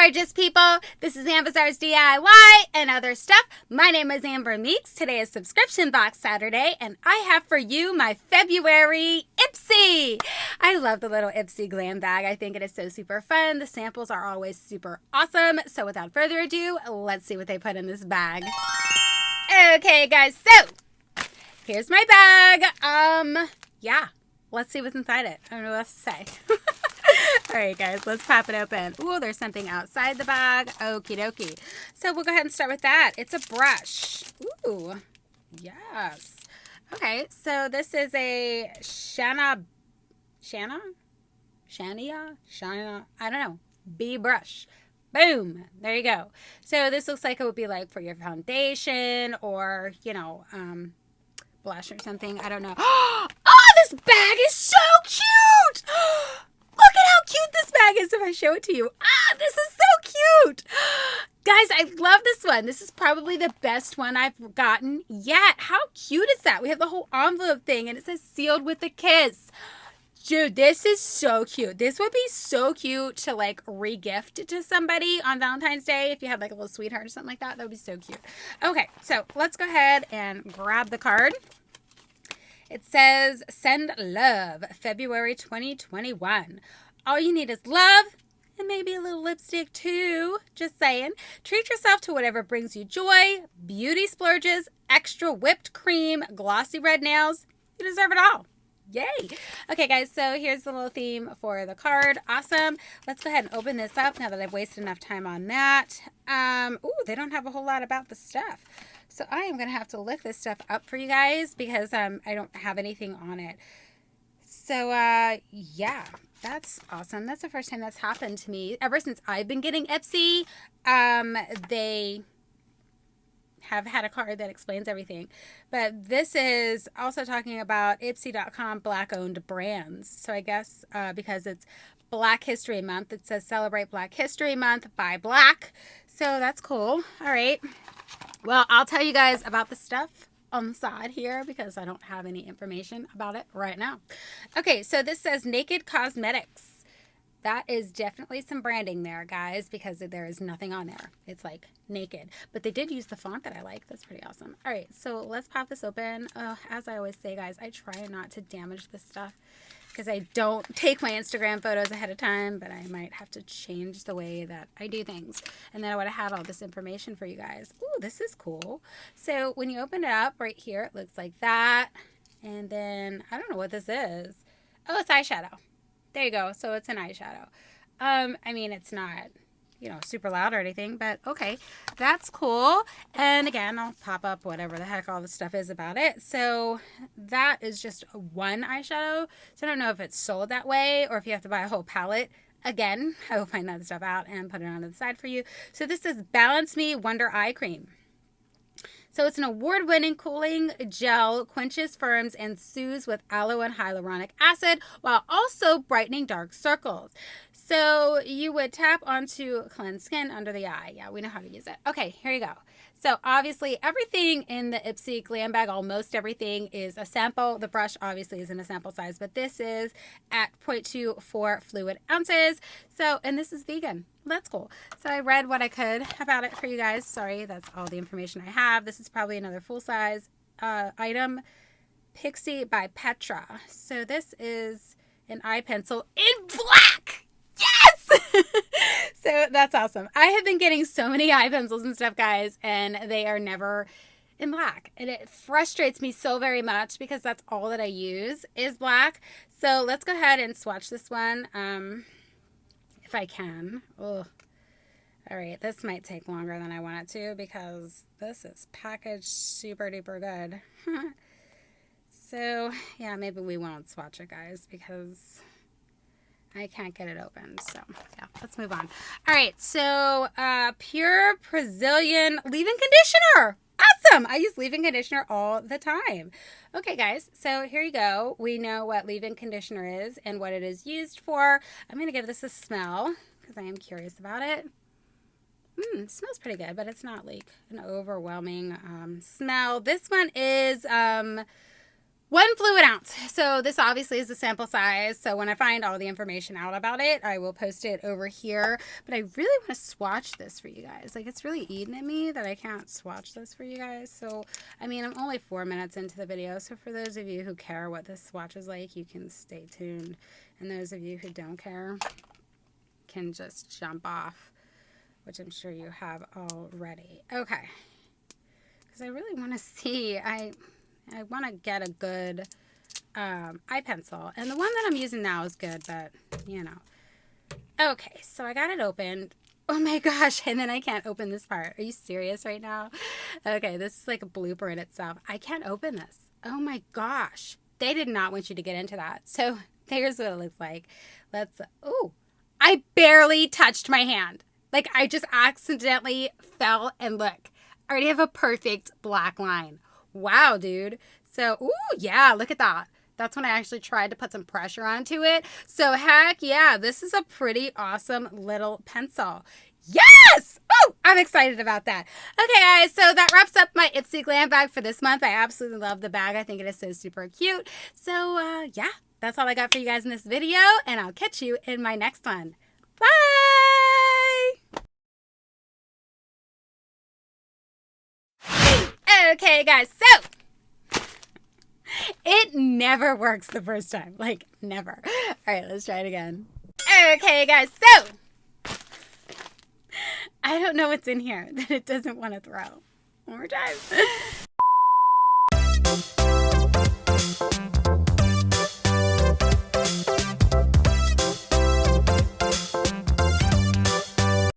gorgeous people. This is Ambizzares DIY and other stuff. My name is Amber Meeks. Today is Subscription Box Saturday, and I have for you my February Ipsy. I love the little Ipsy Glam Bag. I think it is so super fun. The samples are always super awesome. So without further ado, let's see what they put in this bag. Okay, guys, so here's my bag. Yeah, let's see what's inside it. I don't know what else to say. All right, guys, let's pop it open. Ooh, there's something outside the bag. Okie dokie. So we'll go ahead and start with that. It's a brush. Ooh, yes. Okay, so this is a Shania, I don't know, bee brush. Boom, there you go. So this looks like it would be like for your foundation or, you know, blush or something. I don't know. Oh, this bag is so cute. Look at how cute this bag is if I show it to you. Ah, this is so cute. Guys, I love this one. This is probably the best one I've gotten yet. How cute is that? We have the whole envelope thing and it says sealed with a kiss. Dude, this is so cute. This would be so cute to like re-gift to somebody on Valentine's Day if you had like a little sweetheart or something like that. That would be so cute. Okay, so let's go ahead and grab the card. It says, send love, February 2021. All you need is love and maybe a little lipstick too. Just saying. Treat yourself to whatever brings you joy, beauty splurges, extra whipped cream, glossy red nails. You deserve it all. Yay. Okay, guys, so here's the little theme for the card. Awesome. Let's go ahead and open this up now that I've wasted enough time on that. Ooh, they don't have a whole lot about the stuff. So I am going to have to look this stuff up for you guys because I don't have anything on it. So, yeah, that's awesome. That's the first time that's happened to me. Ever since I've been getting Ipsy, they have had a card that explains everything. But this is also talking about Ipsy.com Black-owned brands. So I guess because it's Black History Month, it says Celebrate Black History Month by Black. So that's cool. All right. Well, I'll tell you guys about the stuff on the side here because I don't have any information about it right now. Okay, so this says Naked Cosmetics. That is definitely some branding there, guys, because there is nothing on there. It's like naked. But they did use the font that I like. That's pretty awesome. All right, so let's pop this open. As I always say, guys, I try not to damage this stuff because I don't take my Instagram photos ahead of time, but I might have to change the way that I do things. And then I would have had all this information for you guys. Ooh, this is cool. So when you open it up right here, it looks like that. And then I don't know what this is. Oh, it's eyeshadow. There you go. So it's an eyeshadow. I mean, it's not, you know, super loud or anything, but okay, that's cool. And again, I'll pop up whatever the heck all the stuff is about it. So that is just one eyeshadow. So I don't know if it's sold that way or if you have to buy a whole palette. Again, I will find that stuff out and put it on the side for you. So this is Balance Me Wonder Eye Cream. So it's an award-winning cooling gel, quenches, firms, and soothes with aloe and hyaluronic acid while also brightening dark circles. So you would tap onto cleansed skin under the eye. Yeah, we know how to use it. Okay, here you go. So obviously everything in the Ipsy Glam Bag, almost everything is a sample. The brush obviously isn't a sample size, but this is at 0.24 fluid ounces. So, and this is vegan. That's cool. So I read what I could about it for you guys. Sorry, that's all the information I have. This is probably another full-size item. Pixie by Petra. So this is an eye pencil in black. Yes! So that's awesome. I have been getting so many eye pencils and stuff, guys, and they are never in black. And it frustrates me so very much because that's all that I use is black. So let's go ahead and swatch this one. If I can. Oh, all right. This might take longer than I want it to because this is packaged super duper good. So yeah, maybe we won't swatch it, guys, because I can't get it open. So yeah, let's move on. All right. So Pure Brazilian leave-in conditioner. Awesome. I use leave-in conditioner all the time. Okay, guys, so here you go. We know what leave-in conditioner is and what it is used for. I'm going to give this a smell because I am curious about it. It smells pretty good, but it's not like an overwhelming smell. This one is 1 fluid ounce. So this obviously is the sample size. So when I find all the information out about it, I will post it over here. But I really want to swatch this for you guys. Like, it's really eating at me that I can't swatch this for you guys. So, I mean, I'm only 4 minutes into the video. So for those of you who care what this swatch is like, you can stay tuned. And those of you who don't care can just jump off, which I'm sure you have already. Okay. Because I really want to see, I want to get a good eye pencil. And the one that I'm using now is good, but, you know. Okay, so I got it opened. Oh my gosh, and then I can't open this part. Are you serious right now? Okay, this is like a blooper in itself. I can't open this. Oh my gosh. They did not want you to get into that. So here's what it looks like. Oh, I barely touched my hand. Like, I just accidentally fell, and look, I already have a perfect black line. Wow, dude. So, ooh, yeah, look at that. That's when I actually tried to put some pressure onto it. So, heck yeah, this is a pretty awesome little pencil. Yes! Oh, I'm excited about that. Okay, guys, so that wraps up my Ipsy Glam Bag for this month. I absolutely love the bag. I think it is so super cute. So, yeah, that's all I got for you guys in this video, and I'll catch you in my next one. Bye! Okay, guys, so it never works the first time. Like, never. All right, let's try it again. Okay, guys, so I don't know what's in here that it doesn't want to throw. One more time.